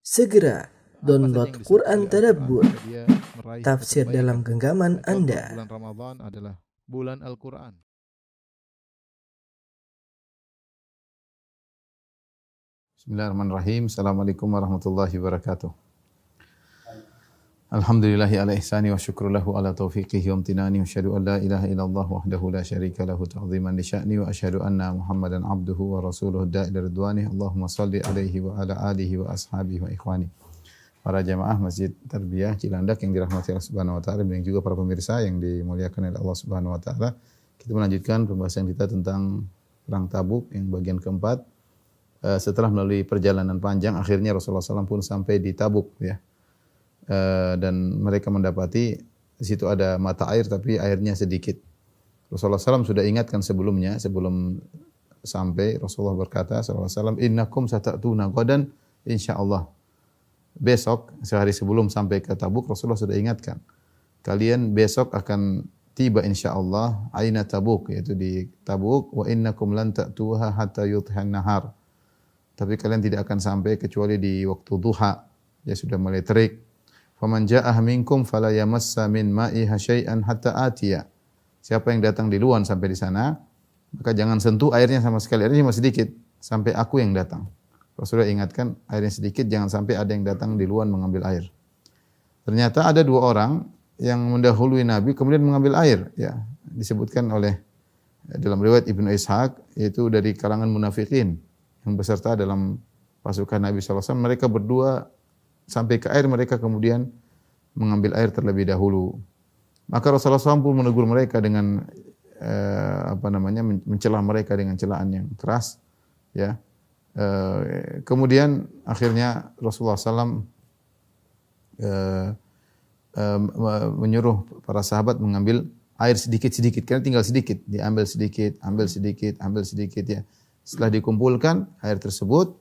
Segera download Quran Tadabbur, dia meraih tafsir kebaikan. dalam genggaman Contoh, Anda. bulan Ramadan adalah bulan Al-Quran. Bismillahirrahmanirrahim. Assalamualaikum warahmatullahi wabarakatuh. Alhamdulillahi ala ihsani wa syukru lahu ala taufiqihi wa amtinani wa asyhadu an la ilaha illallah wahdahu la syarika lahu ta'ziman li sya'ni wa asyhadu anna Muhammadan abduhu wa rasuluhu da'ila ridwani. Allahumma salli alaihi wa ala alihi wa ashabihi wa ikhwani. Para jamaah Masjid Tarbiyah Cilandak yang dirahmati Allah Subhanahu wa taala dan juga para pemirsa yang dimuliakan oleh Allah Subhanahu wa taala. Kita melanjutkan pembahasan kita tentang perang Tabuk yang bagian keempat. Setelah melalui perjalanan panjang, akhirnya Rasulullah SAW pun sampai di Tabuk, ya. Dan mereka mendapati di situ ada mata air tapi airnya sedikit. Rasulullah SAW sudah ingatkan sebelumnya, sebelum sampai Rasulullah berkata SAW, innakum satatuna qadan insyaallah. Besok, sehari sebelum sampai ke Tabuk, Rasulullah sudah ingatkan, kalian besok akan tiba insyaallah aina Tabuk, yaitu di Tabuk, wa innakum lan ta'tuha hatta yudhihan nahar. Tapi kalian tidak akan sampai kecuali di waktu duha, ya sudah mulai terik. Faman ja'ah minkum fala yamassa min ma'iha syai'an hatta atiya. Siapa yang datang di luar sampai di sana, maka jangan sentuh airnya sama sekali. Airnya cuma sedikit sampai aku yang datang. Rasulullah ingatkan, airnya sedikit, jangan sampai ada yang datang di luar mengambil air. Ternyata ada dua orang yang mendahului Nabi kemudian mengambil air, ya. Disebutkan oleh dalam riwayat Ibnu Ishaq, yaitu dari kalangan munafikin yang beserta dalam pasukan Nabi SAW. Mereka berdua sampai ke air, mereka kemudian mengambil air terlebih dahulu. Maka Rasulullah SAW pun menegur mereka dengan mencela mereka dengan celaan yang keras, ya. Kemudian akhirnya Rasulullah SAW menyuruh para sahabat mengambil air sedikit-sedikit, karena tinggal sedikit, diambil sedikit, ambil sedikit, ya. Setelah dikumpulkan air tersebut,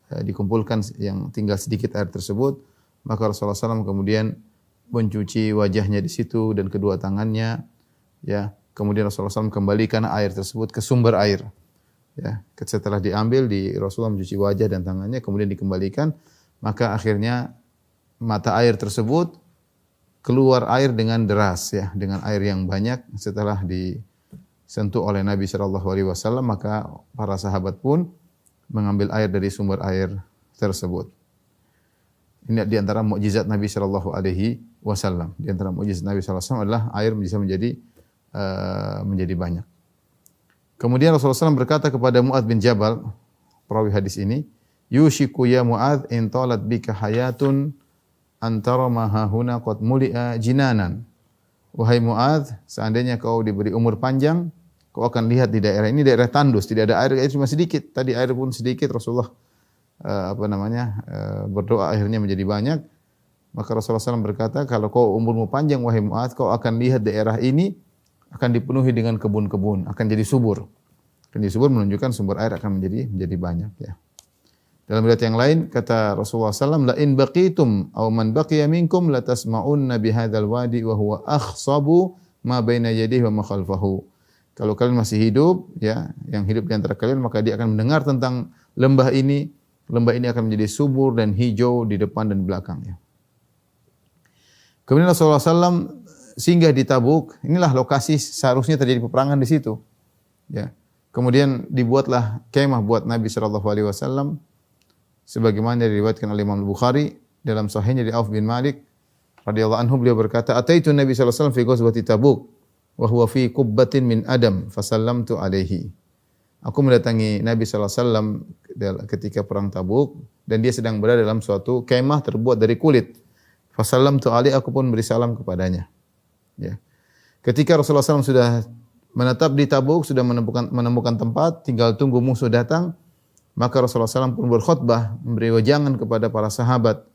dikumpulkan yang tinggal sedikit air tersebut, maka Rasulullah SAW kemudian mencuci wajahnya di situ dan kedua tangannya, ya. Kemudian Rasulullah SAW kembalikan air tersebut ke sumber air, ya. Setelah diambil, Rasulullah mencuci wajah dan tangannya, kemudian dikembalikan, maka akhirnya mata air tersebut keluar air dengan deras, ya, dengan air yang banyak. Setelah disentuh oleh Nabi SAW, maka para sahabat pun mengambil air dari sumber air tersebut. Ini di antara mukjizat Nabi sallallahu alaihi wasallam. Di antara mukjizat Nabi sallallahu alaihi wasallam adalah air bisa menjadi banyak. Kemudian Rasulullah SAW berkata kepada Mu'adz bin Jabal, perawi hadis ini, yushiku ya Mu'adz in talat bika hayatun antara ma hahuna qad muli'a jinanan. Wahai Mu'adz, seandainya kau diberi umur panjang, kau akan lihat di daerah ini daerah tandus, tidak ada air cuma sedikit. Tadi air pun sedikit, Rasulullah berdoa akhirnya menjadi banyak. Maka Rasulullah SAW berkata, kalau kau umurmu panjang wahai Mu'adz, kau akan lihat daerah ini akan dipenuhi dengan kebun-kebun, akan jadi subur. Akan jadi subur menunjukkan sumber air akan menjadi banyak, ya. Dalam riwayat yang lain kata Rasulullah SAW, la in baqitum aw man baqiya minkum la tasma'unna bihadzal wadi wa huwa akhsabu ma baina yadihi wa ma khalfahu. Kalau kalian masih hidup, ya, yang hidup di antara kalian, maka dia akan mendengar tentang lembah ini. Lembah ini akan menjadi subur dan hijau di depan dan belakang, ya. Kemudian Rasulullah SAW singgah di Tabuk. Inilah lokasi seharusnya terjadi peperangan di situ, ya. Kemudian dibuatlah kemah buat Nabi SAW, sebagaimana diriwayatkan oleh Imam Bukhari dalam sahihnya dari Auf bin Malik radhiyallahu anhu, beliau berkata, ataitu Nabi SAW fi ghazwati Tabuk wa huwa fi qubbatin min adam fasallamtu alaihi. Aku mendatangi Nabi SAW ketika perang Tabuk dan dia sedang berada dalam suatu kemah terbuat dari kulit. Fasallamtu alaihi, aku pun beri salam kepadanya, ya. Ketika Rasulullah SAW sudah menetap di Tabuk, sudah menemukan tempat, tinggal tunggu musuh datang, maka Rasulullah SAW pun berkhutbah, memberi wejangan kepada para sahabat,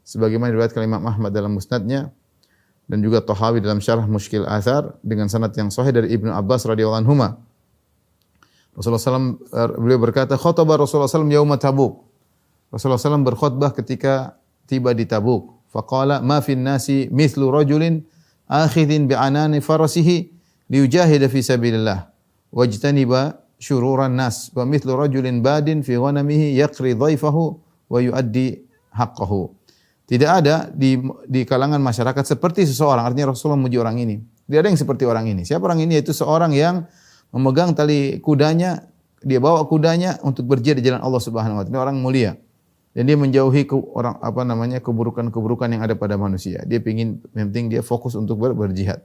sebagaimana diriwayatkan Imam Ahmad dalam musnadnya dan juga Tahawi dalam syarah Mushkil Athar dengan sanad yang sahih dari Ibnu Abbas radhiyallahu anhuma. Rasulullah SAW beliau berkata, khutbah Rasulullah SAW yauma Tabuk. Rasulullah SAW berkhutbah ketika tiba di Tabuk. Faqala ma fin nasi mithlu rajulin akhidhin bi'anani farasihi liyujahida fi sabilillah wajtaniba syururan nas wa mithlu rajulin badin fi ghanamihi yaqri dhaifahu wa yuaddi haqqahu. Tidak ada di kalangan masyarakat seperti seseorang, artinya Rasulullah memuji orang ini. Tidak ada yang seperti orang ini. Siapa orang ini? Yaitu seorang yang memegang tali kudanya, dia bawa kudanya untuk berjihad di jalan Allah Subhanahu wa taala. Ini orang mulia. Dan dia menjauhi keburukan-keburukan yang ada pada manusia. Dia yang penting dia fokus untuk berjihad.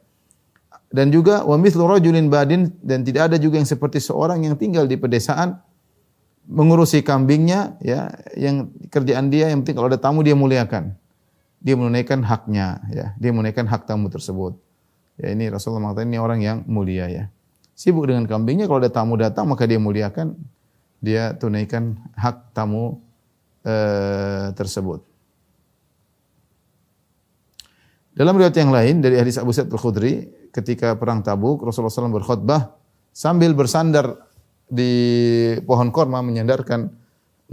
Dan juga wa mithlu rajulin badin, dan tidak ada juga yang seperti seorang yang tinggal di pedesaan mengurusi kambingnya, ya, yang kerjaan dia yang penting kalau ada tamu dia muliakan. Dia menunaikan haknya, ya. Dia menunaikan hak tamu tersebut. Ya, ini Rasulullah mengatakan ini orang yang mulia, ya. Sibuk dengan kambingnya, kalau ada tamu datang maka dia muliakan, dia tunaikan hak tamu tersebut. Dalam riwayat yang lain dari hadis Abu Sa'id Al-Khudri, ketika perang Tabuk Rasulullah SAW berkhutbah sambil bersandar di pohon korma, menyandarkan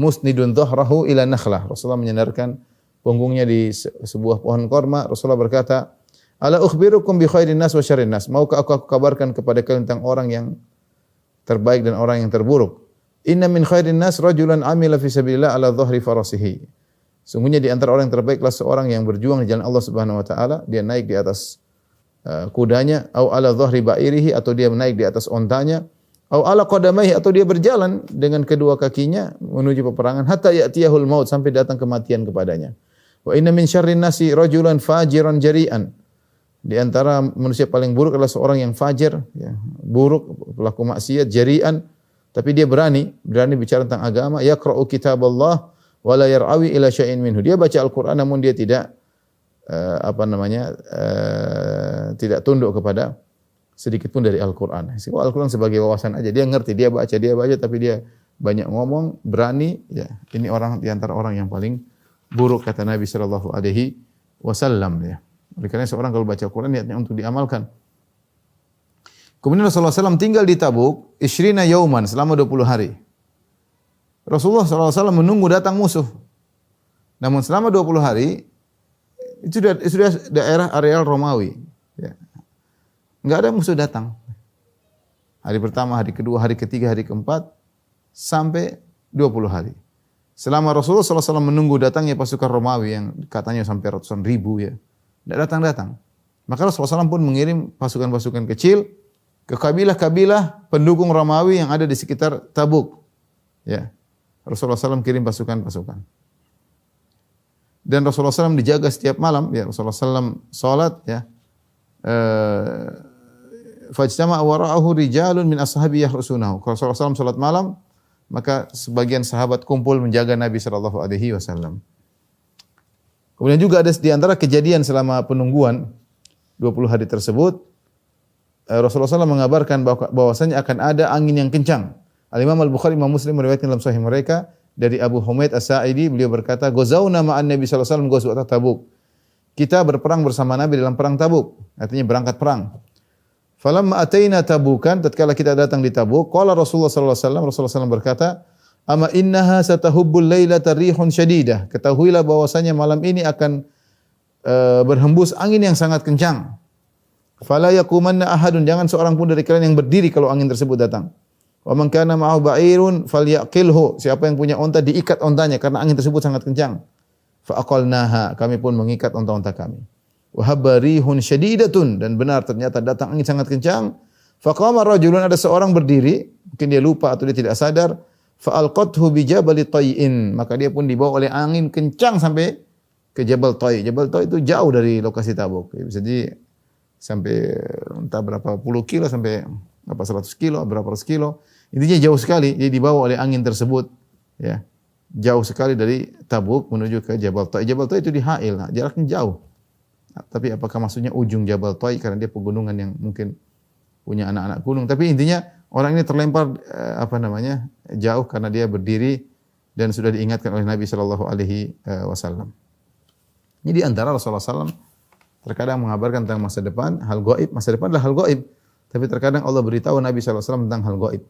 musnidun dhahrahu ila nakhlah. Rasulullah menyandarkan punggungnya di sebuah pohon korma. Rasulullah berkata, "Ala ukhbirukum bi khairin nas wa syarrin nas." Maukah aku kabarkan kepada kalian tentang orang yang terbaik dan orang yang terburuk? Inna min khairin nas rajulan amila fi sabilillah ala dhahri farasihi. Sungguhnya di antara orang yang terbaiklah seorang yang berjuang di jalan Allah Subhanahu wa taala, dia naik di atas kudanya, au ala dhahri ba'irihi, atau dia naik di atas ontanya, au ala qadamaihi, atau dia berjalan dengan kedua kakinya menuju peperangan, hatta ya'tiyahul maut, sampai datang kematian kepadanya. Wa inna min syarrin nasi rajulan fajiran jari'an. Di antara manusia paling buruk adalah seorang yang fajir, ya, buruk, pelaku maksiat, jari'an, tapi dia berani bicara tentang agama, yaqra'u kitaballah wa la yar'awi ila syai'in minhu. Dia baca Al-Qur'an namun dia tidak tidak tunduk kepada sedikit pun dari Al-Qur'an. Al-Qur'an sebagai wawasan aja. Dia ngerti, dia baca tapi dia banyak ngomong, berani, ya. Ini orang di antara orang yang paling buruk kata Nabi sallallahu alaihi wasallam, ya. Oleh karena seorang kalau baca Al-Qur'an niatnya untuk diamalkan. Kemudian Rasulullah SAW tinggal di Tabuk isyrina yauman, selama 20 hari. Rasulullah SAW menunggu datang musuh. Namun selama 20 hari itu sudah daerah areal Romawi, ya. Enggak ada musuh datang. Hari pertama, hari kedua, hari ketiga, hari keempat, sampai 20 hari. Selama Rasulullah SAW menunggu datangnya pasukan Romawi yang katanya sampai ratusan ribu, ya, tidak datang-datang. Maka Rasulullah SAW pun mengirim pasukan-pasukan kecil ke kabilah-kabilah pendukung Romawi yang ada di sekitar Tabuk. Ya. Rasulullah SAW kirim pasukan-pasukan. Dan Rasulullah SAW dijaga setiap malam, ya. Rasulullah SAW salat, ya. Fajtama wara'ahu rijalun min ashabi yahrusunahu. Kalau Rasulullah SAW salat malam, maka sebagian sahabat kumpul menjaga Nabi sallallahu alaihi wasallam. Kemudian juga ada di antara kejadian selama penungguan 20 hari tersebut, Rasulullah SAW mengabarkan bahwasanya akan ada angin yang kencang. Al-Imam Al-Bukhari, Imam Muslim meriwayatkan dalam sahih mereka dari Abu Humaid As-Sa'idi, beliau berkata, "Ghazawna ma'an Nabi sallallahu alaihi wasallam ghazwat Tabuk." Kita berperang bersama Nabi dalam perang Tabuk, artinya berangkat perang. Falamma ataina Tabukan, tatkala kita datang di Tabuk, qala Rasulullah sallallahu alaihi wasallam, Rasulullah SAW berkata, "Ama innaha satahubbul lailata rihun syadidah." Ketahuilah bahwasanya malam ini akan berhembus angin yang sangat kencang. Fala yaqumanna ahadun, jangan seorang pun dari kalian yang berdiri kalau angin tersebut datang. Wa man kana ma'ahu ba'irun falyaqilhu, siapa yang punya onta diikat ontanya karena angin tersebut sangat kencang. Fa aqalnaha, kami pun mengikat onta-onta kami. Wa habarihun syadidatun, dan benar ternyata datang angin sangat kencang. Fa qama rajulun, ada seorang berdiri, mungkin dia lupa atau dia tidak sadar, fa alqathu bi jabal Tayyin, maka dia pun dibawa oleh angin kencang sampai ke Jabal Tay. Jabal Tay itu jauh dari lokasi Tabuk. Bisa jadi sampai entah berapa puluh kilo sampai berapa 100 kilo, berapa ratus kilo. Intinya jauh sekali. Dia dibawa oleh angin tersebut, ya. Jauh sekali dari Tabuk menuju ke Jabal Tay. Jabal Tay itu di Ha'il, nah, jaraknya jauh. Nah, tapi apakah maksudnya ujung Jabal Tay karena dia pegunungan yang mungkin punya anak-anak gunung. Tapi intinya orang ini terlempar jauh karena dia berdiri dan sudah diingatkan oleh Nabi sallallahu alaihi wasallam. Ini di antara Rasulullah SAW terkadang mengabarkan tentang masa depan, hal gaib. Masa depan adalah hal gaib. Tapi terkadang Allah beritahu Nabi SAW tentang hal gaib.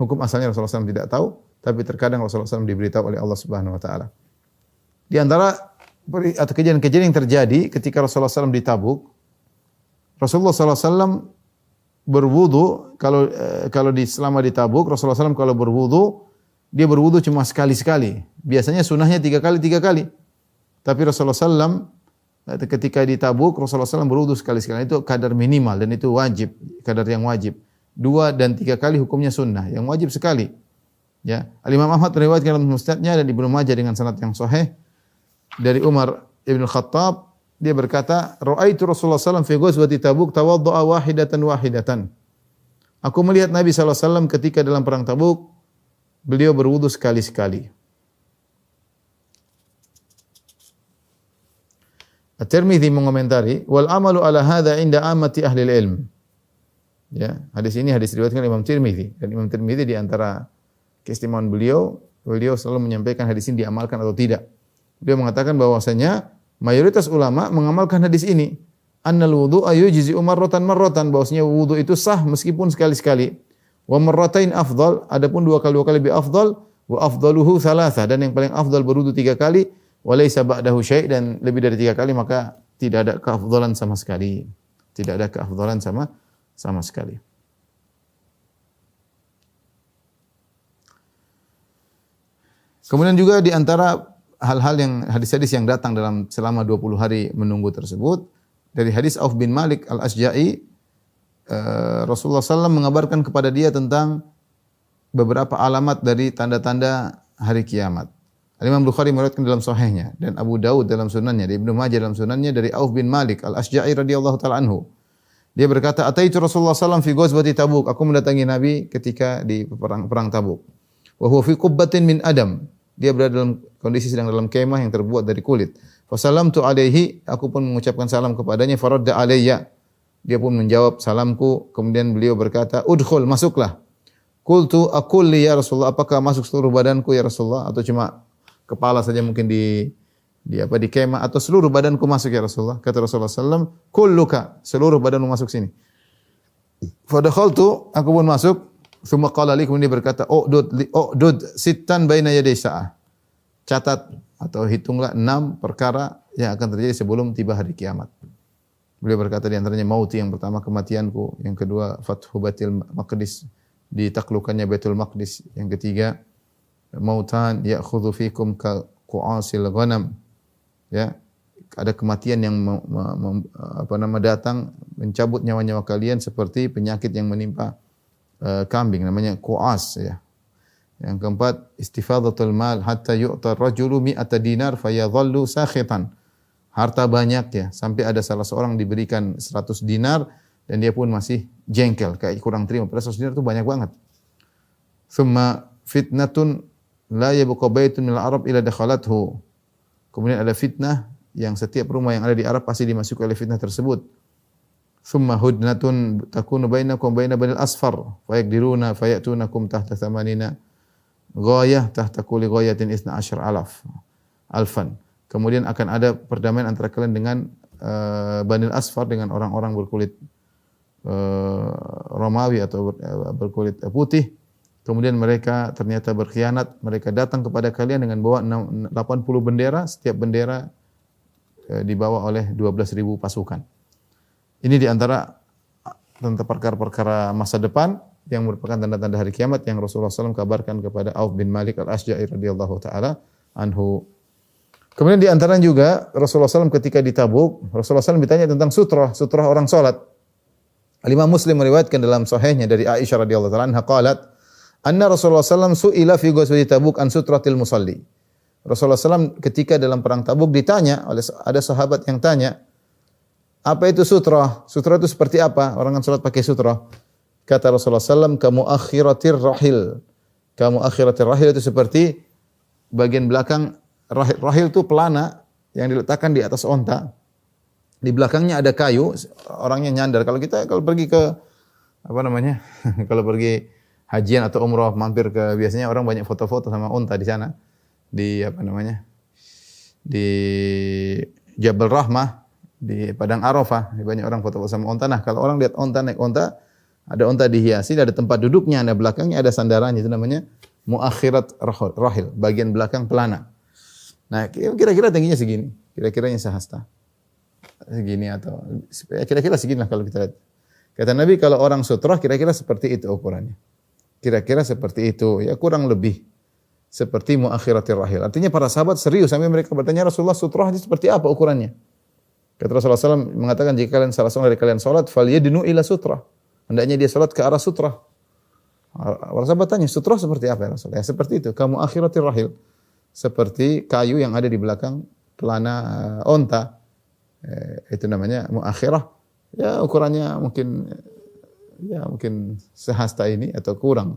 Hukum asalnya Rasulullah SAW tidak tahu, tapi terkadang Rasulullah SAW diberitahu oleh Allah Subhanahu Wa Taala. Di antara atau kejadian-kejadian yang terjadi ketika Rasulullah SAW di Tabuk, Rasulullah SAW berwudu. Kalau selama di Tabuk, Rasulullah SAW kalau berwudu, dia berwudu cuma sekali-sekali. Biasanya sunahnya 3 kali. Tapi Rasulullah SAW ketika di Tabuk, Rasulullah SAW berwudu sekali-sekali. Itu kadar minimal dan itu wajib, kadar yang wajib. 2 dan 3 kali hukumnya sunnah, yang wajib sekali. Ya, Imam Ahmad meriwayatkan dalam Musnadnya dan Ibnu Majah dengan sanad yang sahih dari Umar Ibn Khattab, dia berkata, "Ra'aitu Rasulullah SAW fi ghazwati Tabuk tawaddu'a wahidatan." Aku melihat Nabi SAW ketika dalam perang Tabuk, beliau berwudu sekali-sekali. At-Tirmidzi mengomentari, "Wal amalu ala hadza 'inda ammati ahli ilm." Ya, hadis ini hadis diriwayatkan Imam Tirmidzi, dan Imam Tirmidzi di antara keistimewaan beliau selalu menyampaikan hadis ini diamalkan atau tidak. Beliau mengatakan bahwasanya mayoritas ulama mengamalkan hadis ini. Annal wudu'a yujzi'u marratan, bahwasanya wudu itu sah meskipun sekali-sekali. Wa marratain afdal, adapun 2 kali lebih afdal, wa afdaluhu thalatha, dan yang paling afdal berwudu 3 kali, wa laisa ba'dahu syai', dan lebih dari 3 kali maka tidak ada keafdalan sama sekali. Tidak ada keafdalan sama sekali. Kemudian juga di antara hal-hal yang hadis-hadis yang datang dalam selama 20 hari menunggu tersebut, dari hadis Auf bin Malik Al-Asja'i, Rasulullah SAW mengabarkan kepada dia tentang beberapa alamat dari tanda-tanda hari kiamat. Imam Bukhari meriwayatkan dalam sahihnya, dan Abu Daud dalam sunannya, dan Ibnu Majah dalam sunannya dari Auf bin Malik Al-Asja'i radhiyallahu ta'ala anhu. Dia berkata, "Ataitu Rasulullah SAW fi ghazwati Tabuk." Aku mendatangi Nabi ketika di perang Tabuk. Wa huwa fi qubbatin min adam. Dia berada dalam kondisi sedang dalam kemah yang terbuat dari kulit. Fa salamtu alaihi, aku pun mengucapkan salam kepadanya, faradda alayya. Dia pun menjawab salamku, kemudian beliau berkata, "Udkhul, masuklah." Qultu aqul li ya Rasulullah, apakah masuk seluruh badanku ya Rasulullah, atau cuma kepala saja mungkin di kemah, atau seluruh badanku masuk ya Rasulullah? Kata Rasulullah sallallahu, "Kulluka, seluruh badanmu masuk sini." Fa dakhaltu, aku pun masuk. Tsumma qala li, kemudian dia berkata, "U'dud sittan baina yaday sa'ah." Catat atau hitunglah 6 perkara yang akan terjadi sebelum tiba hari kiamat. Beliau berkata di antaranya mauti, yang pertama kematianku, yang kedua fathu Baitul Maqdis, ditaklukkannya Baitul Maqdis, yang ketiga mautan ya'khudhu fikum ka qu'asil ghanam. Ya, ada kematian yang datang mencabut nyawa-nyawa kalian seperti penyakit yang menimpa kambing, namanya qu'as, ya. Yang keempat, istifadatul mal hatta yu'ta ar-rajulu mi'ata dinar fayadhallu sakhitan. Harta banyak, ya, sampai ada salah seorang diberikan 100 dinar dan dia pun masih jengkel, kayak kurang terima. Padahal 100 dinar itu banyak banget. Thumma fitnatun la yabqa baitun minal Arab illa dakhalathu. Kemudian ada fitnah yang setiap rumah yang ada di Arab pasti dimasuki oleh fitnah tersebut. Thumma hudnatun takunu bainakum baina banil asfar fayaqdiruna fayatunakum tahta thamanina ghayah tahta kulli ghayatin 12,000 alfan. Kemudian akan ada perdamaian antara kalian dengan Banil Asfar, dengan orang-orang berkulit Romawi atau berkulit putih. Kemudian mereka ternyata berkhianat, mereka datang kepada kalian dengan bawa 80 bendera, setiap bendera dibawa oleh 12.000 pasukan. Ini di antara tentang perkara-perkara masa depan yang merupakan tanda-tanda hari kiamat yang Rasulullah SAW kabarkan kepada Auf bin Malik Al-Asja'i radhiyallahu taala anhu. Kemudian di antara juga Rasulullah SAW ketika di Tabuk, Rasulullah SAW ditanya tentang sutrah orang salat. Al-Imam Muslim meriwayatkan dalam sahihnya dari Aisyah radhiyallahu taala anha qalat, anna Rasulullah SAW su'ila fi ghazwati Tabuk an sutratil musalli. Rasulullah SAW ketika dalam perang Tabuk ditanya oleh ada sahabat yang tanya, apa itu sutrah? Sutrah itu seperti apa? Orang kan salat pakai sutrah. Kata Rasulullah SAW, kamu akhiratir rahil. Kamu akhiratir rahil itu seperti bagian belakang rahil. Rahil itu pelana yang diletakkan di atas onta. Di belakangnya ada kayu, orangnya nyandar. Kalau pergi ke kalau pergi hajian atau umrah, mampir ke, biasanya orang banyak foto-foto sama onta di sana. Di di Jabal Rahmah, di Padang Arafah, banyak orang foto-foto sama onta. Nah, kalau orang lihat onta, naik onta, ada onta dihiasi, ada tempat duduknya, ada belakangnya, ada sandarannya, itu namanya muakhirat rahil, bagian belakang pelana. Nah, kira-kira tingginya segini, kira-kiranya sehasta. Segini atau kira-kira segini lah kalau kita lihat. Kata Nabi, kalau orang sutrah kira-kira seperti itu ukurannya. Kira-kira seperti itu, ya kurang lebih seperti muakhiratir rahil. Artinya para sahabat serius sampai mereka bertanya, Rasulullah, sutrah itu seperti apa ukurannya? Kata Rasulullah SAW mengatakan, jika kalian salah seorang dari kalian salat, falyadnu ila sutrah. Hendaknya dia salat ke arah sutrah. Para sahabat tanya, sutrah seperti apa ya Rasulullah? Ya seperti itu, kamu akhiratir rahil. Seperti kayu yang ada di belakang pelana onta. Itu namanya muakhirah. Ya ukurannya mungkin sehasta ini atau kurang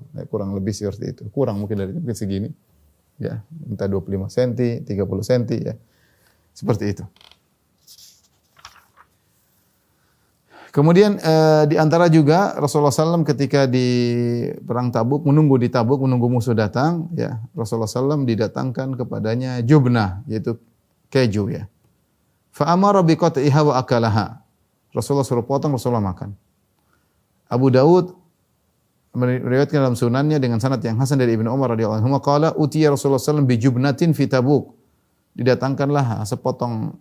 lebih seperti itu. Kurang mungkin segini. Ya, entah 25 cm, 30 cm ya. Seperti itu. Kemudian di antara juga Rasulullah SAW ketika di perang Tabuk menunggu musuh datang, ya Rasulullah SAW didatangkan kepadanya jubnah, yaitu keju ya. Fa amara bi qat'iha wa akalaha. Rasulullah suruh potong, Rasulullah makan. Abu Daud meriwayatkan dalam sunannya dengan sanad yang hasan dari Ibnu Umar radhiyallahu anhu qala utiya Rasulullah SAW bi jubnatin fi Tabuk. Didatangkanlah sepotong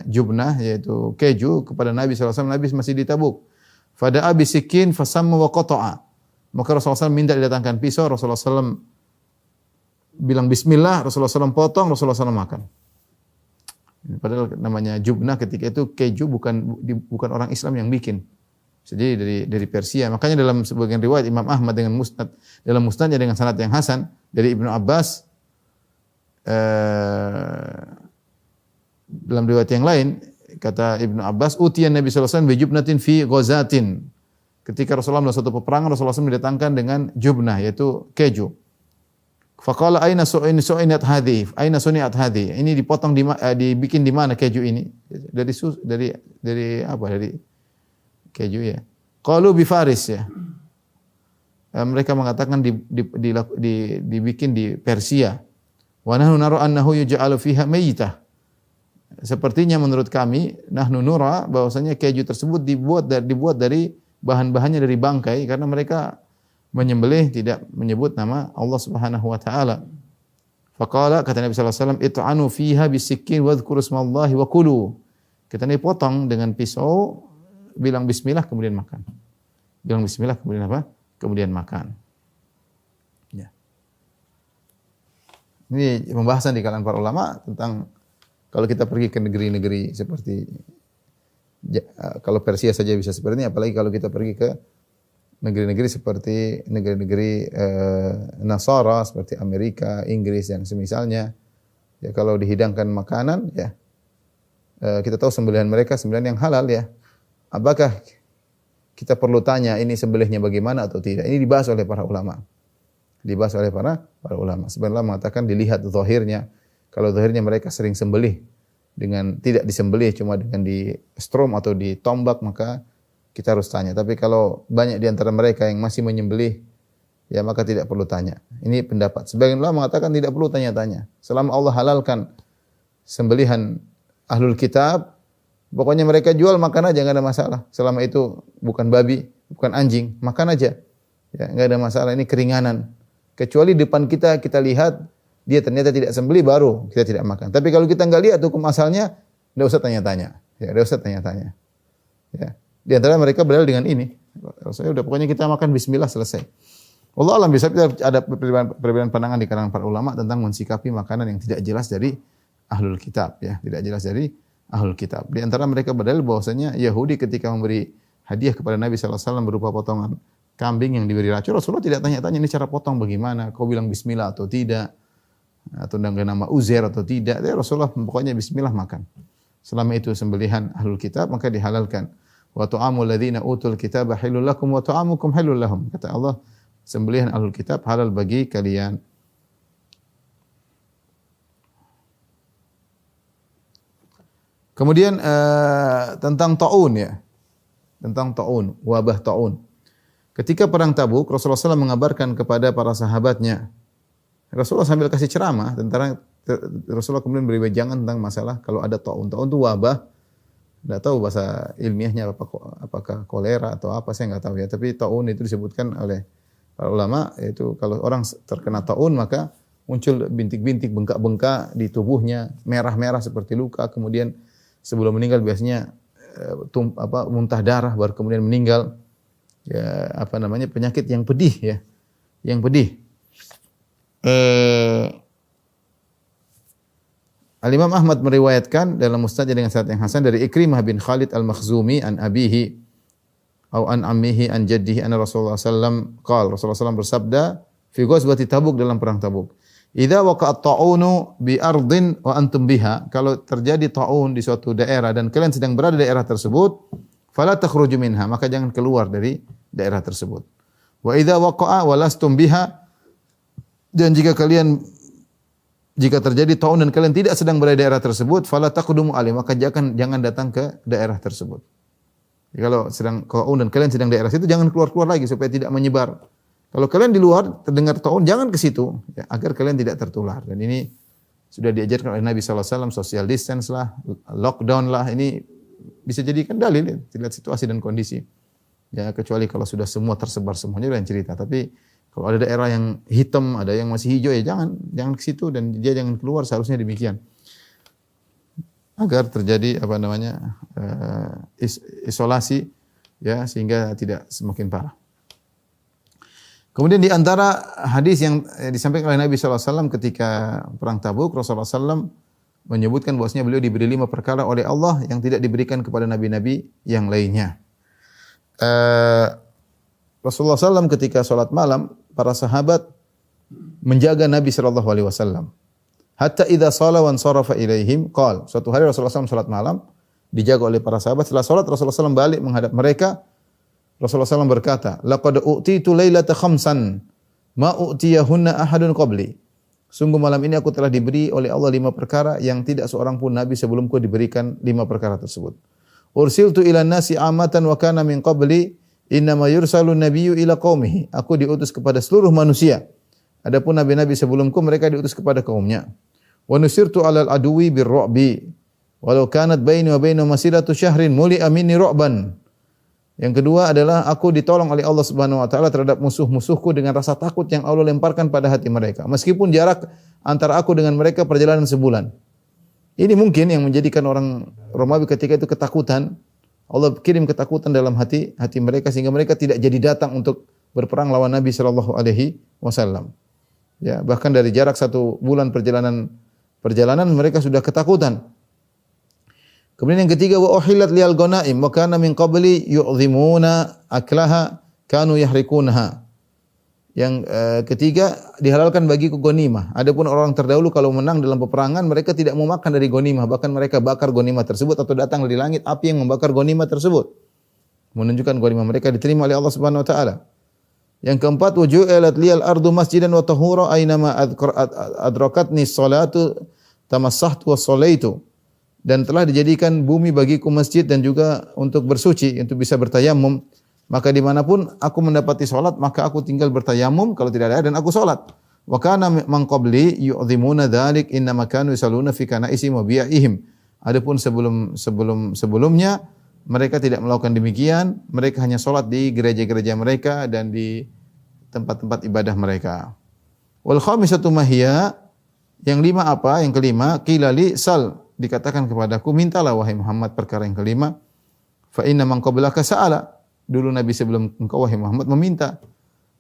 jubnah, yaitu keju kepada Nabi SAW. Nabi masih di Tabuk. Fada'a bisikin fasamma wa qata'a. Maka Rasulullah SAW minta didatangkan pisau. Rasulullah SAW bilang bismillah. Rasulullah SAW potong. Rasulullah SAW makan. Padahal namanya jubnah ketika itu keju bukan orang Islam yang bikin. Jadi dari Persia. Makanya dalam sebagian riwayat Imam Ahmad dalam musnadnya dengan sanad yang hasan dari Ibnu Abbas, dalam riwayat yang lain kata Ibnu Abbas, utiyan Nabi sallallahu alaihi wasallam bi jubnatin fi ghazatin. Ketika Rasulullah dalam satu peperangan, Rasulullah SAW didatangkan dengan jubnah, yaitu keju. Faqala aina su'inat hadhi? Aina suni'at hadhi? Ini dipotong dibikin di mana keju ini? Dari keju ya. Qalu bi Faris ya. Mereka mengatakan dibikin di Persia. Wa nahnu nara annahu yuj'alu fiha mayyitah. Sepertinya menurut kami, nahnu nura, bahwasanya keju tersebut dibuat dari bahan-bahannya dari bangkai, karena mereka menyembelih tidak menyebut nama Allah Subhanahu wa taala. Faqala, kata Nabi sallallahu alaihi wasallam, it'anu fiha bisikin wadhkuru ismallahi wa kulu. Kita ini potong dengan pisau, bilang bismillah kemudian makan. Bilang bismillah kemudian apa? Kemudian makan. Ya. Ini pembahasan di kalangan para ulama tentang kalau kita pergi ke negeri-negeri seperti kalau Persia saja bisa seperti ini, apalagi kalau kita pergi ke negeri-negeri seperti negeri-negeri Nasara seperti Amerika, Inggris dan semisalnya. Ya kalau dihidangkan makanan ya kita tahu sembelihan mereka sembelihan yang halal ya. Apakah kita perlu tanya ini sembelihnya bagaimana atau tidak? Ini dibahas oleh para ulama. Dibahas oleh para ulama. Sebenarnya mengatakan dilihat zahirnya. Kalau zahirnya mereka sering sembelih dengan tidak disembelih cuma dengan di strom atau ditombak, maka kita harus tanya. Tapi kalau banyak di antara mereka yang masih menyembelih, ya maka tidak perlu tanya. Ini pendapat. Sebagian ulama mengatakan tidak perlu tanya-tanya. Selama Allah halalkan sembelihan ahlul kitab, pokoknya mereka jual makan aja, enggak ada masalah. Selama itu bukan babi, bukan anjing, makan aja. Ya, enggak ada masalah, ini keringanan. Kecuali depan kita lihat dia ternyata tidak sembelih, baru kita tidak makan. Tapi kalau kita enggak lihat hukum asalnya, enggak usah tanya-tanya. Ya, enggak usah tanya-tanya. Ya. Di antara mereka berdalil dengan ini. Saya udah pokoknya kita makan bismillah selesai. Allah alam bisa ada perbedaan pandangan di kalangan para ulama tentang mensikapi makanan yang tidak jelas dari ahlul kitab ya, tidak jelas dari ahlul kitab. Di antara mereka berdalil bahwasanya Yahudi ketika memberi hadiah kepada Nabi sallallahu alaihi wasallam berupa potongan kambing yang diberi racun, Rasulullah tidak tanya-tanya ini cara potong bagaimana, kau bilang bismillah atau tidak, atau dengan nama Uzair atau tidak. Ya, Rasulullah pokoknya bismillah makan. Selama itu sembelihan ahlul kitab maka dihalalkan. Wa ta'amul ladzina utul kitaba halal lakum wa ta'amukum halal lahum. Kata Allah, sembelihan ahlul kitab halal bagi kalian. Kemudian tentang taun ya. Tentang taun, wabah taun. Ketika perang Tabuk, Rasulullah SAW mengabarkan kepada para sahabatnya. Rasulullah sambil kasih ceramah tentang Rasulullah kemudian beri wejangan tentang masalah kalau ada taun. Taun itu wabah. Tidak tahu bahasa ilmiahnya apakah kolera atau apa, saya nggak tahu ya. Tapi taun itu disebutkan oleh para ulama, yaitu kalau orang terkena taun maka muncul bintik-bintik, bengkak-bengkak di tubuhnya, merah-merah seperti luka. Kemudian sebelum meninggal biasanya muntah darah, baru kemudian meninggal. Ya penyakit yang pedih ya, yang pedih. Al-Imam Ahmad meriwayatkan dalam Musnadnya dengan sanad yang hasan dari Ikrimah bin Khalid Al-Makhzumi an abihi atau an ammihi an jaddihi anna Rasulullah sallam qala Rasulullah sallam bersabda fi ghazwati Tabuk dalam perang Tabuk. Idza waqa'a at-ta'unu bi ardin wa antum biha, kalau terjadi ta'un di suatu daerah dan kalian sedang berada di daerah tersebut, fala takhruju minha, maka jangan keluar dari daerah tersebut. Wa idza waqa'a wa lastum biha, dan jika terjadi ta'un dan kalian tidak sedang berada di daerah tersebut, fala taqdumu alaihi, maka jangan datang ke daerah tersebut. Jadi kalau sedang ta'un dan kalian sedang di daerah situ, jangan keluar-keluar lagi supaya tidak menyebar. Kalau kalian di luar terdengar ta'un, jangan ke situ ya, agar kalian tidak tertular. Dan ini sudah diajarkan oleh Nabi sallallahu alaihi wasallam, social distance lah, lockdown lah, ini bisa jadikan dalil ya, dilihat situasi dan kondisi. Ya kecuali kalau sudah semua tersebar semuanya lain cerita. Tapi kalau ada daerah yang hitam, ada yang masih hijau ya jangan ke situ dan dia jangan keluar, seharusnya demikian. Agar terjadi isolasi ya sehingga tidak semakin parah. Kemudian di antara hadis yang disampaikan oleh Nabi sallallahu alaihi wasallam ketika perang Tabuk, Rasulullah SAW menyebutkan bahwasanya beliau diberi 5 perkara oleh Allah yang tidak diberikan kepada nabi-nabi yang lainnya. Rasulullah SAW ketika salat malam, para sahabat menjaga Nabi sallallahu alaihi wasallam. Hatta idza shalla wa ansarafa ilaihim qala. Suatu hari Rasulullah SAW salat malam dijaga oleh para sahabat. Setelah salat Rasulullah SAW balik menghadap mereka. Rasulullah SAW berkata, laqad u'titu lailata khamsan ma u'tiyahunna ahadun qabli. Sungguh malam ini aku telah diberi oleh Allah 5 perkara yang tidak seorang pun nabi sebelumku diberikan 5 perkara tersebut. Ursiltu ila nasi amatan wa kana min qabli innama yursalu nabiyyu ila qaumihi. Aku diutus kepada seluruh manusia. Adapun nabi-nabi sebelumku mereka diutus kepada kaumnya. Wa nusirtu 'alal aduwi birru'bi walau kanat baini wa bainahu masiratu syahrin muli'a minni ru'ban. Yang kedua adalah aku ditolong oleh Allah Subhanahu wa taala terhadap musuh-musuhku dengan rasa takut yang Allah lemparkan pada hati mereka. Meskipun jarak antara aku dengan mereka perjalanan sebulan. Ini mungkin yang menjadikan orang Romawi ketika itu ketakutan. Allah kirim ketakutan dalam hati mereka sehingga mereka tidak jadi datang untuk berperang lawan Nabi sallallahu alaihi wasallam. Ya, bahkan dari jarak 1 bulan perjalanan mereka sudah ketakutan. Kemudian yang ketiga wa uhillat liyal ghanaim wa kana min qabli yu'dhimuna aklaha kanu yahrikunaha. Yang ketiga dihalalkan bagiku ghanimah. Adapun orang terdahulu kalau menang dalam peperangan mereka tidak mau makan dari ghanimah, bahkan mereka bakar ghanimah tersebut atau datang dari langit api yang membakar ghanimah tersebut. Menunjukkan ghanimah mereka diterima oleh Allah Subhanahu wa taala. Yang keempat wuju'ilat liyal ardu masjidan wa tahura aynama adrakatni sholatu tamassahtu wa sholaitu. Dan telah dijadikan bumi bagiku masjid dan juga untuk bersuci, untuk bisa bertayamum. Maka dimanapun aku mendapati solat, maka aku tinggal bertayamum kalau tidak ada air dan aku solat. Wa kana man qabli yu'dhimuna dzalik innama kanu yusalluna fi kana'isihim wa bi'ihim. Adapun sebelumnya mereka tidak melakukan demikian, mereka hanya solat di gereja-gereja mereka dan di tempat-tempat ibadah mereka. Wal khamisatu mahiya, yang 5 apa? Yang kelima, qila li sal, dikatakan kepadaku, mintalah wahai Muhammad perkara yang kelima. Fa inna man qablaka sa'ala. Dulu Nabi sebelum engkau wahai Muhammad meminta.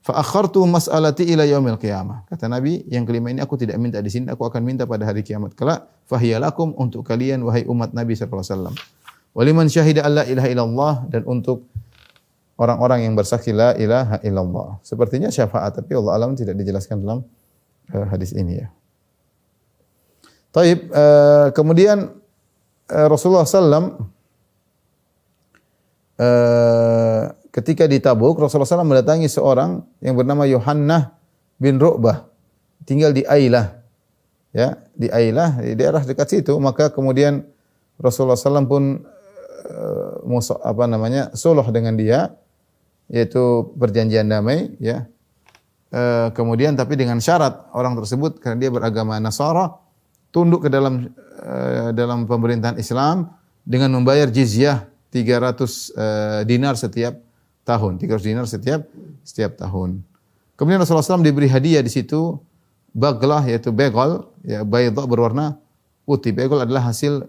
Fa akhartu mas'alati ila yaumil qiyamah. Kata Nabi, yang kelima ini aku tidak minta di sini, aku akan minta pada hari kiamat kelak. Fahiyalakum, untuk kalian wahai umat Nabi sallallahu alaihi wasallam. Waliman syahida alla ilaha illallah, dan untuk orang-orang yang bersaksi la ilaha illallah. Sepertinya syafaat, tapi Allah alam tidak dijelaskan dalam hadis ini ya. Taib, kemudian Rasulullah SAW ketika di Tabuk, Rasulullah SAW mendatangi seorang yang bernama Yohannah bin Ru'bah, tinggal di Ailah, ya, di Ailah, di daerah dekat situ. Maka kemudian Rasulullah SAW pun suluh dengan dia, yaitu perjanjian damai, ya. Kemudian tapi dengan syarat orang tersebut karena dia beragama Nasara tunduk ke dalam pemerintahan Islam dengan membayar jizyah 300 dinar setiap tahun, 300 dinar setiap tahun. Kemudian Rasulullah SAW diberi hadiah di situ baglah, yaitu begol, ya, bayda berwarna putih. Begol adalah hasil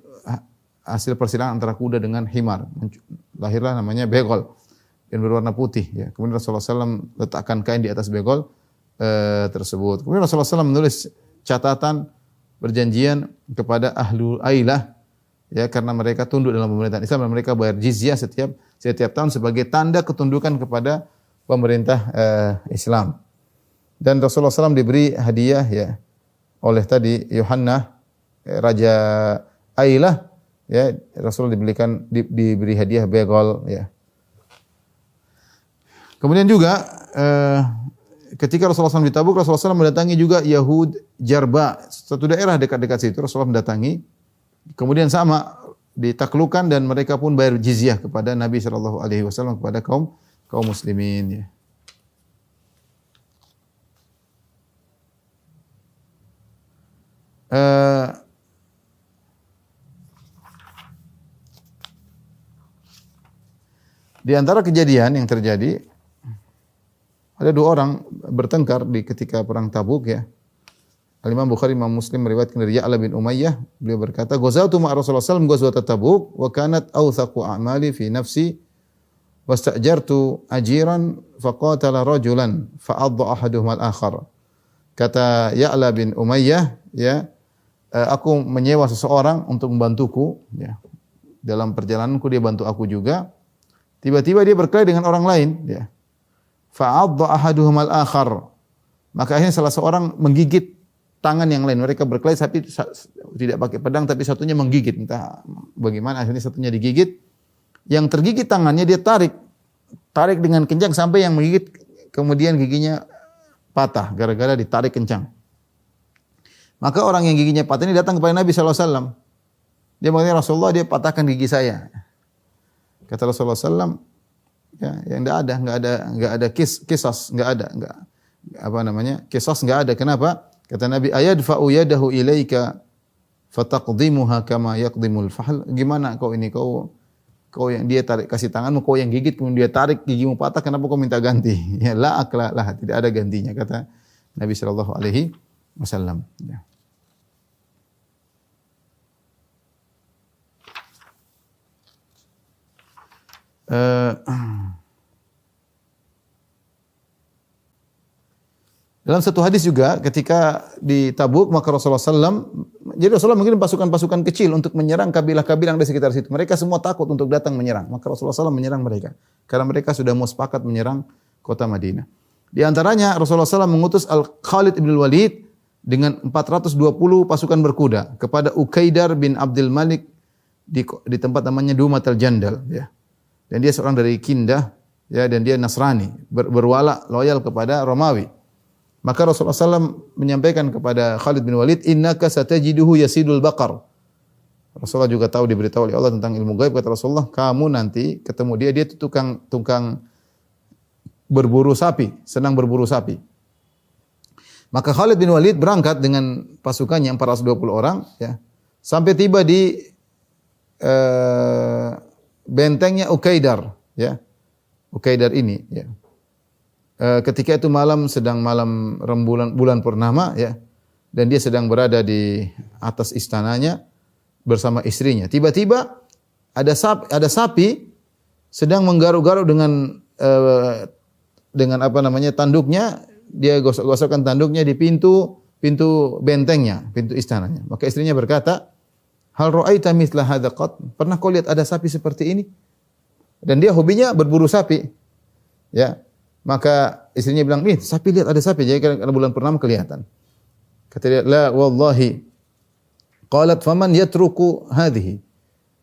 persilangan antara kuda dengan himar. Lahirlah namanya begol yang berwarna putih. Ya. Kemudian Rasulullah SAW letakkan kain di atas begol, tersebut. Kemudian Rasulullah SAW menulis catatan perjanjian kepada Ahlul Ailah, ya, karena mereka tunduk dalam pemerintahan Islam dan mereka bayar jizyah setiap tahun sebagai tanda ketundukan kepada pemerintah Islam. Dan Rasulullah SAW diberi hadiah, ya, oleh tadi Yohanna, Raja Ailah, ya, Rasul diberi hadiah begol, ya. Kemudian juga ketika Rasulullah SAW di Tabuk, Rasulullah SAW mendatangi juga Yahud Jarba, satu daerah dekat-dekat situ. Rasulullah mendatangi, kemudian sama ditaklukkan dan mereka pun bayar jizyah kepada Nabi SAW, kepada kaum muslimin, ya. Di antara kejadian yang terjadi, ada dua orang bertengkar ketika perang Tabuk, ya. Al-Imam Bukhari, Imam Muslim meriwayatkan dari Ya'la bin Umayyah, beliau berkata, "Ghazawtu ma'a Rasulullah sallallahu alaihi wasallam ghazwat Tabuk wa kanat awthaqu a'mali fi nafsi wastajartu ajiran faqatala rajulan fa'adha ahaduhum al-akhar." Kata Ya'la bin Umayyah, ya, aku menyewa seseorang untuk membantuku, ya. Dalam perjalananku dia bantu aku juga. Tiba-tiba dia berkelahi dengan orang lain, ya. Fa'adha ahaduhum al-akhar. Maka akhirnya salah seorang menggigit tangan yang lain. Mereka berkelahi tapi tidak pakai pedang, tapi satunya menggigit. Entah bagaimana akhirnya satunya digigit. Yang tergigit tangannya dia tarik dengan kencang sampai yang menggigit kemudian giginya patah gara-gara ditarik kencang. Maka orang yang giginya patah ini datang kepada Nabi SAW. Dia mengatakan, Rasulullah, dia patahkan gigi saya. Kata Rasulullah SAW, ya, yang enggak ada kisas, kisas enggak ada. Kenapa? Kata Nabi, ayadfa'u yadahu ilaika fataqdimuha kama yaqdimul fahl. Gimana kau yang dia tarik kasih tanganmu, kau yang gigit kemudian dia tarik gigimu patah, kenapa kau minta ganti? Ya, la akla lah, tidak ada gantinya, kata Nabi sallallahu alaihi wasallam. Ya. Dalam satu hadis juga ketika di Tabuk, maka Rasulullah SAW, jadi Rasulullah mengirim pasukan-pasukan kecil untuk menyerang kabilah-kabilah yang di sekitar situ. Mereka semua takut untuk datang menyerang. Maka Rasulullah SAW menyerang mereka karena mereka sudah mau sepakat menyerang kota Madinah. Di antaranya Rasulullah SAW mengutus Al-Khalid bin Walid dengan 420 pasukan berkuda kepada Ukaidar bin Abdul Malik di tempat namanya Dumat al-Jandal, ya. Dan dia seorang dari Kindah, ya, dan dia Nasrani, berwala loyal kepada Romawi. Maka Rasulullah SAW menyampaikan kepada Khalid bin Walid, innaka satajiduhu yasidul baqar. Rasulullah juga tahu, diberitahu oleh Allah tentang ilmu gaib. Kata Rasulullah, kamu nanti ketemu dia itu tukang berburu sapi, senang berburu sapi. Maka Khalid bin Walid berangkat dengan pasukannya 420 orang, ya, sampai tiba di bentengnya Ukaidar, ya. Ukaidar ini, ya. Ketika itu sedang malam rembulan bulan purnama, ya, dan dia sedang berada di atas istananya bersama istrinya. Tiba-tiba ada sapi sedang menggaruk-garuk dengan tanduknya. Dia gosok-gosokkan tanduknya di pintu bentengnya, pintu istananya. Maka istrinya berkata, hal ra'aita mithla hadza qat? Pernah kau lihat ada sapi seperti ini? Dan dia hobinya berburu sapi, ya. Maka istrinya bilang, sapi, lihat ada sapi. Jadi karena bulan purnama kelihatan. Kata dia, la wallahi. Qalat faman yatruku hadhihi.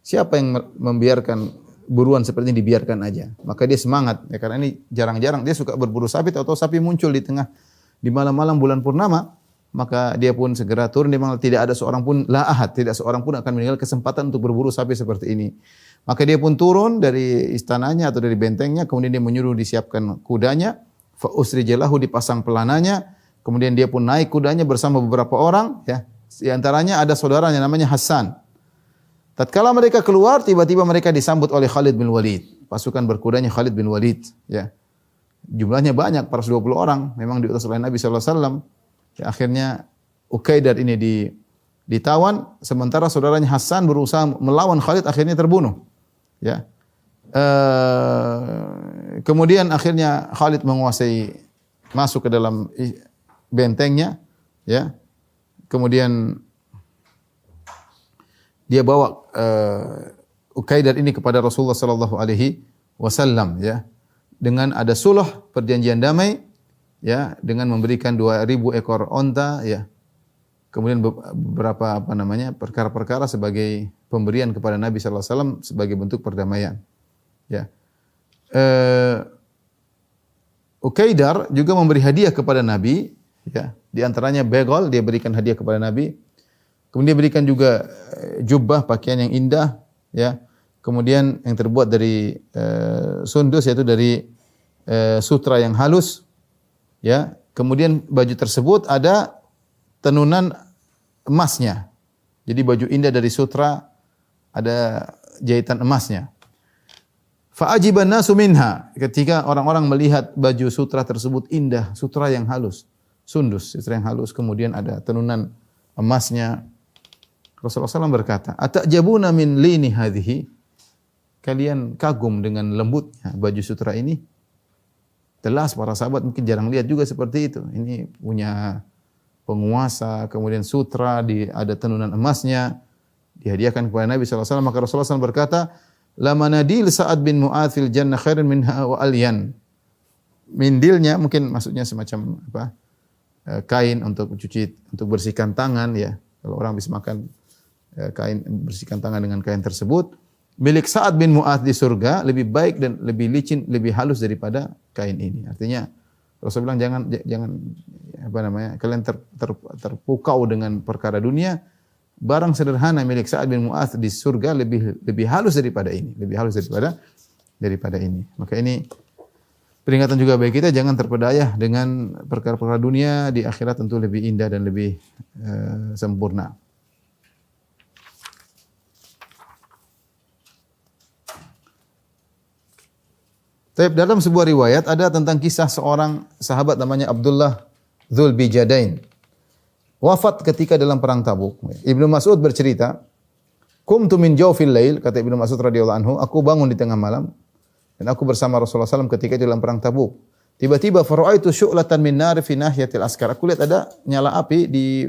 Siapa yang membiarkan buruan seperti ini, dibiarkan aja. Maka dia semangat, ya, karena ini jarang-jarang dia suka berburu sapi, atau sapi muncul di malam-malam bulan purnama, maka dia pun segera turun. Dia bilang, tidak ada seorang pun, la ahad, tidak seorang pun akan meninggal kesempatan untuk berburu sapi seperti ini. Maka dia pun turun dari istananya atau dari bentengnya, kemudian dia menyuruh disiapkan kudanya, fa usrijalahu, dipasang pelananya, kemudian dia pun naik kudanya bersama beberapa orang, ya. Di antaranya ada saudaranya namanya Hasan. Tatkala mereka keluar, tiba-tiba mereka disambut oleh Khalid bin Walid. Pasukan berkudanya Khalid bin Walid, ya. Jumlahnya banyak, 420 orang, memang diutus oleh Nabi sallallahu alaihi wasallam. Ya, akhirnya Ukaidar ini ditawan, sementara saudaranya Hasan berusaha melawan Khalid, akhirnya terbunuh. Ya. Kemudian akhirnya Khalid menguasai masuk ke dalam bentengnya, ya. Kemudian dia bawa Ukaidar ini kepada Rasulullah sallallahu alaihi wasallam, ya. Dengan ada sulh, perjanjian damai, ya, dengan memberikan 2000 ekor onta, ya. Kemudian beberapa perkara-perkara sebagai pemberian kepada Nabi sallallahu alaihi wasallam sebagai bentuk perdamaian. Ya. Ukaidar juga memberi hadiah kepada Nabi, ya. Di antaranya begol, dia berikan hadiah kepada Nabi. Kemudian dia berikan juga jubah, pakaian yang indah, ya. Kemudian yang terbuat dari sundus, yaitu dari sutra yang halus, ya. Kemudian baju tersebut ada tenunan emasnya. Jadi baju indah dari sutra, ada jahitan emasnya. Fa'ajiban nasu minha. Ketika orang-orang melihat baju sutra tersebut indah, sutra yang halus, sundus, sutra yang halus, kemudian ada tenunan emasnya. Rasulullah SAW berkata, "Atajabuna min lini hadhihi?" Kalian kagum dengan lembutnya baju sutra ini? Jelas para sahabat mungkin jarang lihat juga seperti itu. Ini punya penguasa, kemudian sutra, ada tenunan emasnya, dihadiahkan kepada Nabi SAW. Maka Rasulullah SAW berkata, "Lamanadil Sa'ad bin Mu'adz fil jannah khairan minha wa alyan." Mindilnya mungkin maksudnya semacam kain untuk cuci, untuk bersihkan tangan, ya. Kalau orang bisa makan kain, bersihkan tangan dengan kain tersebut. Milik Sa'ad bin Mu'adz di surga lebih baik dan lebih licin, lebih halus daripada kain ini. Artinya Rasulullah bilang jangan kalian terpukau dengan perkara dunia. Barang sederhana milik Sa'ad bin Mu'adz di surga lebih halus daripada ini, lebih halus daripada ini. Maka ini peringatan juga bagi kita, jangan terpedaya dengan perkara-perkara dunia. Di akhirat tentu lebih indah dan lebih sempurna. Tapi dalam sebuah riwayat ada tentang kisah seorang sahabat namanya Abdullah Dzulbijadain. Wafat ketika dalam perang Tabuk. Ibnu Mas'ud bercerita, "Qumtu min jawfil lail," kata Ibnu Mas'ud radhiyallahu anhu, aku bangun di tengah malam dan aku bersama Rasulullah SAW ketika dalam perang Tabuk. Tiba-tiba fara'aitu syu'latan min nar fi nahiyatil askar. Aku lihat ada nyala api di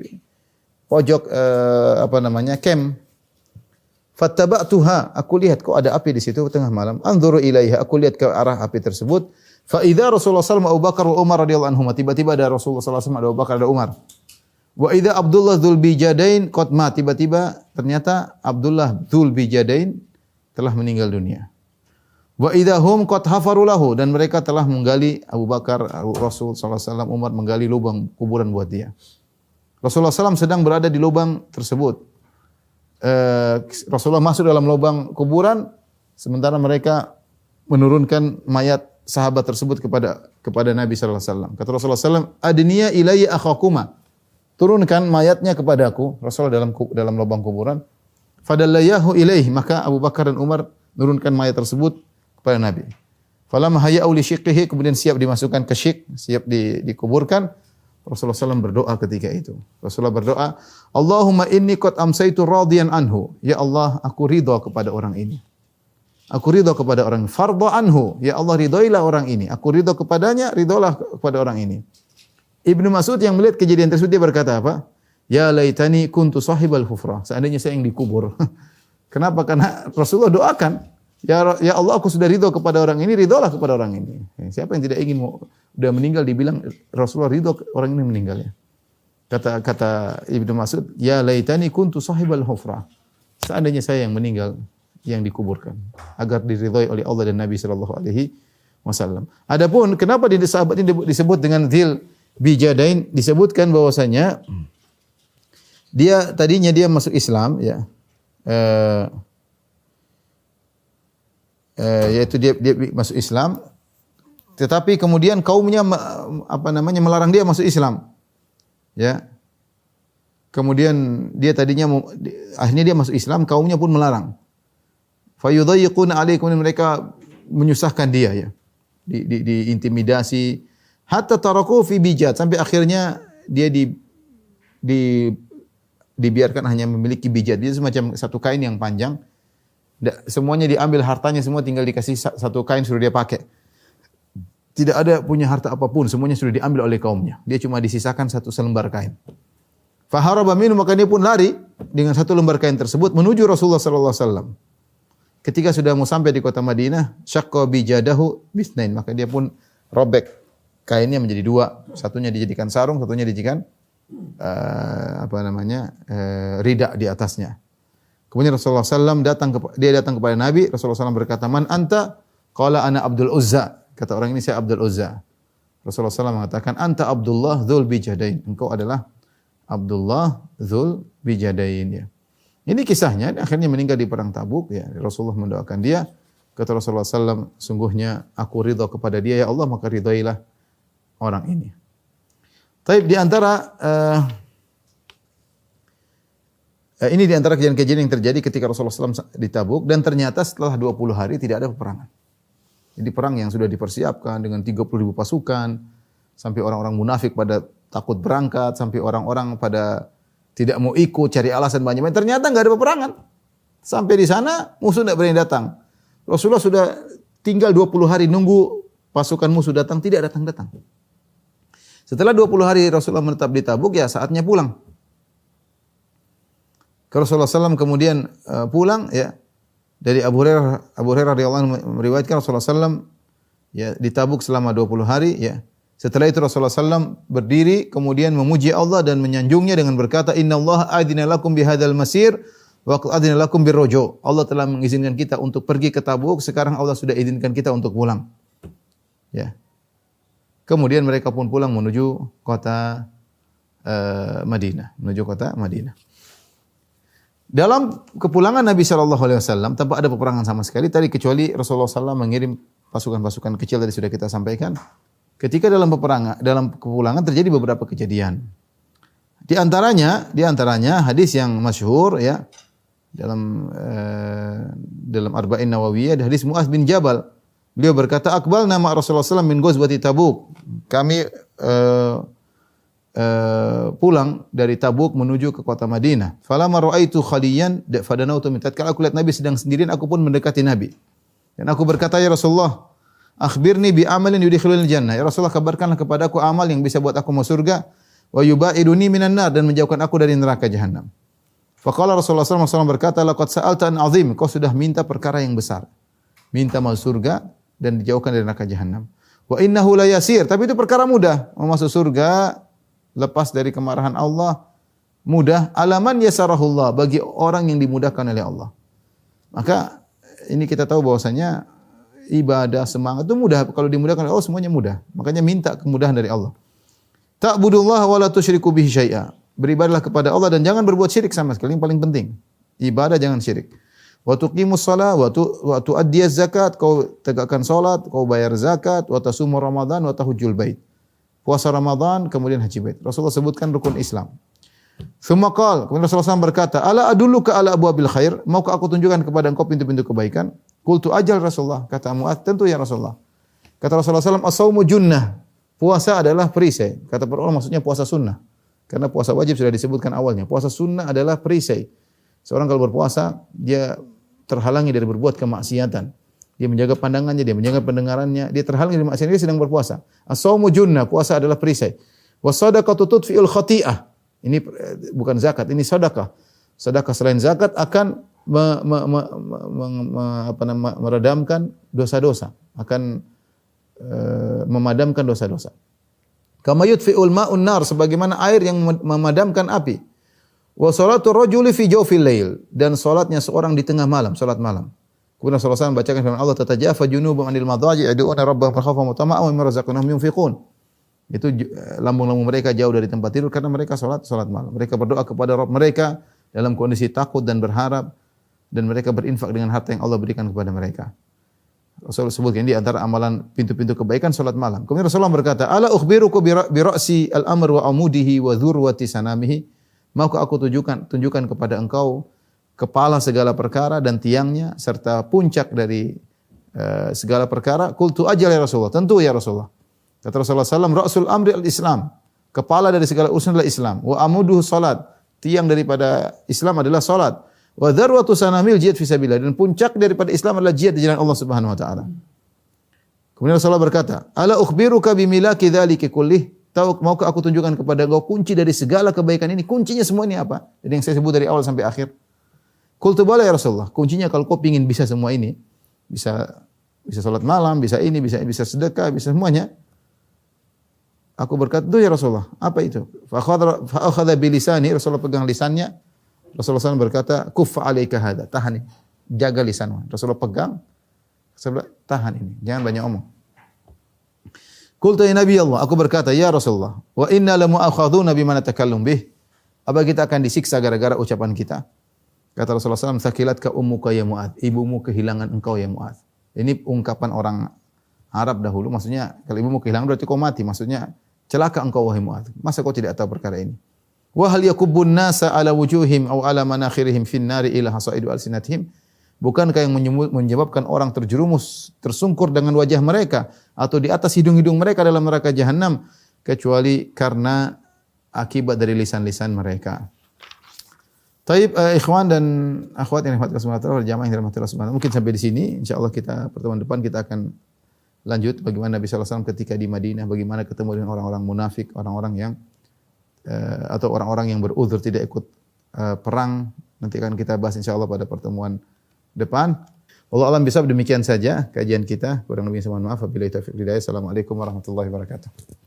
pojok camp. Fattaba'tuha, aku lihat kok ada api di situ tengah malam. Anzuru ilaiha, aku lihat ke arah api tersebut. Fa idza Rasulullah sallallahu Abu Bakar wa Umar radhiyallahu anhuma, tiba-tiba ada Rasulullah sallallahu ada Abu Bakar, ada Umar. Wa idza Abdullah Dzulbijadain qad ma, tiba-tiba ternyata Abdullah Dzulbijadain telah meninggal dunia. Wa idza hum qad hafaru lahu, dan mereka telah menggali, Abu Bakar, Rasul sallallahu alaihi wasallam, Umar menggali lubang kuburan buat dia. Rasulullah SAW sedang berada di lubang tersebut. Rasulullah masuk dalam lubang kuburan, sementara mereka menurunkan mayat sahabat tersebut kepada Nabi sallallahu alaihi wasallam. Kata Rasulullah SAW, "Adniya ilayya akhakuma." Turunkan mayatnya kepadaku. Rasulullah dalam lubang kuburan. Fadallayahu ilaihi, maka Abu Bakar dan Umar menurunkan mayat tersebut kepada Nabi. Falamma haya'u li syiqqihi, kemudian siap dimasukkan ke syik, siap dikuburkan. Rasulullah SAW berdoa ketika itu. Rasulullah berdoa, "Allahumma inni qad amsaitu radiyan anhu." Ya Allah, aku ridha kepada orang ini. Aku ridha kepada orang ini. Fardha anhu. Ya Allah, ridhoilah orang ini. Aku ridha kepadanya, ridholah kepada orang ini. Ibnu Mas'ud yang melihat kejadian tersebut, dia berkata apa? "Ya laitani kuntu sahibal hufrah." Seandainya saya yang dikubur. Kenapa? Karena Rasulullah doakan, Ya Allah, aku sudah ridho kepada orang ini, ridholah kepada orang ini. Siapa yang tidak ingin udah meninggal dibilang Rasulullah ridho orang ini meninggal, ya. Kata Ibnu Mas'ud, "Ya laitani kuntu sahibal hufrah." Seandainya saya yang meninggal, yang dikuburkan, agar diridhoi oleh Allah dan Nabi sallallahu alaihi wasallam. Adapun kenapa di sahabat ini disebut dengan Dzulbijadain, disebutkan bahwasanya dia tadinya masuk Islam, ya. Yaitu dia masuk Islam, tetapi kemudian kaumnya melarang dia masuk Islam, ya. Kemudian dia tadinya akhirnya dia masuk Islam, kaumnya pun melarang. Fayudayyiquna alaikum, mereka menyusahkan dia, ya. Diintimidasi hatta taraku fi bijat, sampai akhirnya dia dibiarkan hanya memiliki bijat. Dia semacam satu kain yang panjang. Semuanya diambil, hartanya semua tinggal dikasih satu kain suruh dia pakai. tidak ada punya harta apapun, semuanya sudah diambil oleh kaumnya. Dia cuma disisakan satu selembar kain. Faharaba minhu, maka dia pun lari dengan satu lembar kain tersebut menuju Rasulullah sallallahu alaihi wasallam. Ketika sudah mau sampai di kota Madinah, syaqqa bijadahu bisnain, maka dia pun robek kainnya menjadi dua, satunya dijadikan sarung, satunya dijadikan rida di atasnya. Kemudian Rasulullah SAW datang kepada Nabi. Rasulullah SAW berkata, "Man anta?" Qala ana Abdul Uzza. Kata orang ini, saya Abdul Uzza. Rasulullah SAW mengatakan, "Anta Abdullah dzul bijadain." Engkau adalah Abdullah dzul bijadain, ya. Ini kisahnya, akhirnya meninggal di perang Tabuk, ya. Rasulullah mendoakan dia. Kata Rasulullah SAW, "Sungguhnya aku ridha kepada dia, ya Allah, maka ridhailah orang ini." Taib, di antara ini di antara kejadian-kejadian yang terjadi ketika Rasulullah SAW di Tabuk, dan ternyata setelah 20 hari tidak ada peperangan. Jadi perang yang sudah dipersiapkan dengan 30.000 pasukan, sampai orang-orang munafik pada takut berangkat, sampai orang-orang pada tidak mau ikut, cari alasan banyak-banyak. Ternyata nggak ada peperangan. Sampai di sana musuh tidak berani datang. Rasulullah sudah tinggal 20 hari nunggu pasukan musuh datang, tidak datang-datang. Setelah 20 hari Rasulullah menetap di Tabuk, ya saatnya pulang. Rasulullah SAW kemudian pulang, ya, dari Abu Hurairah radhiyallahu anhu meriwayatkan Rasulullah SAW ya di Tabuk selama 20 hari, ya. Setelah itu Rasulullah SAW berdiri kemudian memuji Allah dan menyanjungnya dengan berkata, "Innallaha adzina lakum bihadzal masir wa qad adzina lakum birruju'." Allah telah mengizinkan kita untuk pergi ke Tabuk, sekarang Allah sudah izinkan kita untuk pulang. Ya. Kemudian mereka pun pulang menuju kota Madinah, Dalam kepulangan Nabi SAW tanpa ada peperangan sama sekali tadi, kecuali Rasulullah SAW mengirim pasukan-pasukan kecil tadi sudah kita sampaikan. Ketika dalam kepulangan terjadi beberapa kejadian. Di antaranya hadis yang masyhur, ya, dalam Arba'in Nawawiyah, hadis Mu'adz bin Jabal. Beliau berkata, "Aqbalna ma Rasulullah SAW min ghazwati Tabuk." Kami pulang dari Tabuk menuju ke kota Madinah. Falamma ra'aitu khaliyan fadanautu min tatkala aku lihat Nabi sedang sendirian, aku pun mendekati Nabi. Dan aku berkata, "Ya Rasulullah, akhbirni bi amalin yudkhilul jannah." Ya Rasulullah, kabarkanlah kepadaku amal yang bisa buat aku masuk surga, wa yubaiduni minan nar, dan menjauhkan aku dari neraka jahanam. Faqala Rasulullah sallallahu alaihi wasallam berkata, "Laqad sa'alta an 'azim." Kau sudah minta perkara yang besar. Minta masuk surga dan dijauhkan dari neraka jahanam. Wa innahu la yasir, tapi itu perkara mudah. Mau masuk surga, lepas dari kemarahan Allah, mudah. Alaman yasarahullah, bagi orang yang dimudahkan oleh Allah. Maka ini kita tahu bahwasanya ibadah, semangat itu mudah. Kalau dimudahkan oleh Allah semuanya mudah. Makanya minta kemudahan dari Allah. Ta'budullaha wa la tusyriku bihi syai'a. Beribadahlah kepada Allah dan jangan berbuat syirik sama sekali. Yang paling penting, ibadah jangan syirik. Wa tuqimus shalah wa tu'addiyaz zakat, kau tegakkan salat, kau bayar zakat, wa tasumur ramadan wa tahujjul bait. Puasa Ramadan, kemudian haji bait. Rasulullah sebutkan rukun Islam. Tsumma qala, kemudian Rasulullah SAW berkata, "Ala adulluka ala abwabil khair?" Maukah aku tunjukkan kepada engkau pintu-pintu kebaikan? Qultu ajal Rasulullah. Kata Mu'adz, tentu ya Rasulullah. Kata Rasulullah SAW, "As-saumu junnah." Puasa adalah perisai. Kata para ulama maksudnya puasa sunnah. Karena puasa wajib sudah disebutkan awalnya. Puasa sunnah adalah perisai. Seorang kalau berpuasa, dia terhalangi dari berbuat kemaksiatan. Dia menjaga pandangannya, dia menjaga pendengarannya, dia terhalang dari maksiat, dia sedang berpuasa. As-shaumu junnah, puasa adalah perisai. Was-shadaqatu tudfi'ul khati'ah. Ini bukan zakat, ini sedekah. Sedekah selain zakat akan meredamkan dosa-dosa, akan memadamkan dosa-dosa. Kama yudfi'ul ma'un nar, sebagaimana air yang memadamkan api. Wa salatu rajuli fi jawfil lail, dan salatnya seorang di tengah malam, salat malam. Kemudian Rasulullah SAW membacakan firman Allah, "Tatajafa junubuhum 'anil madaji' yad'una rabbahum khaufan wa tama'an wa mimma razaqnahum yunfiqun." Itu lambung-lambung mereka jauh dari tempat tidur karena mereka salat malam. Mereka berdoa kepada Rabb mereka dalam kondisi takut dan berharap, dan mereka berinfak dengan harta yang Allah berikan kepada mereka. Rasulullah sebutkan di antara amalan pintu-pintu kebaikan salat malam. Kemudian Rasulullah berkata, "Ala ukhbiruka bi ra'si al-amr wa amudihi wa dhurwati sanamihi?" Maukah aku tunjukkan kepada engkau kepala segala perkara dan tiangnya serta puncak dari segala perkara? Qultu ajal ya Rasulullah, tentu ya Rasulullah. Kata Rasulullah SAW, "Ra'sul amri al-Islam." Kepala dari segala urusan adalah Islam. Wa amuduhu salat. Tiang daripada Islam adalah salat. Wa dzarwatu sanamil jihad fi sabilillah, dan puncak daripada Islam adalah jihad di jalan Allah Subhanahu wa taala. Kemudian Rasulullah berkata, "Ala ukhbiruka bimilaki dzalika kullih?" Tahu, maukah aku tunjukkan kepada engkau kunci dari segala kebaikan ini? Kuncinya semua ini apa? Jadi yang saya sebut dari awal sampai akhir. Qultu bala ya Rasulullah. Kuncinya kalau kau ingin bisa semua ini, bisa salat malam, bisa ini, bisa sedekah, bisa semuanya. Aku berkata, "Tuh ya Rasulullah, apa itu?" Fa akhadha bi lisani, Rasulullah pegang lisannya. Rasulullah SAW berkata, "Kuffa 'alaika hadza." Tahan ini. Jaga lisanmu. Rasulullah pegang. Rasulullah tahan ini. Jangan banyak omong. Qultu ya Nabi Allah, aku berkata, "Ya Rasulullah, wa inna la mu'akhadhuna bima natakallum bih." Apa kita akan disiksa gara-gara ucapan kita? Kata Rasulullah SAW, "Sakilatka ummuka ya Mu'adz." Ibumu kehilangan engkau ya Mu'adz. Ini ungkapan orang Arab dahulu, maksudnya kalau ibumu kehilangan berarti kau mati, maksudnya celaka engkau wahai Mu'adz. Masa kau tidak tahu perkara ini? Wa hal yakubbun nasa ala wujuhim aw ala manakhirihim fin nari ila hasaidu alsinatihim? Bukankah yang menyebabkan orang terjerumus, tersungkur dengan wajah mereka atau di atas hidung-hidung mereka dalam neraka jahanam kecuali karena akibat dari lisan-lisan mereka. Taib, ikhwan dan akhwat yang dirahmati Allah Subhanahu wa taala, jamaah yang dirahmati Allah Subhanahu wa taala. Mungkin sampai di sini, insyaallah kita pertemuan depan kita akan lanjut bagaimana Nabi sallallahu alaihi wasallam ketika di Madinah, bagaimana ketemu dengan orang-orang munafik, orang-orang yang atau orang-orang yang beruzur tidak ikut perang. Nanti akan kita bahas insyaallah pada pertemuan depan. Wallahu a'lam bishawab, demikian saja kajian kita. Kurang lebih mohon maaf. Wabillahi taufiq wal hidayah. Assalamualaikum warahmatullahi wabarakatuh.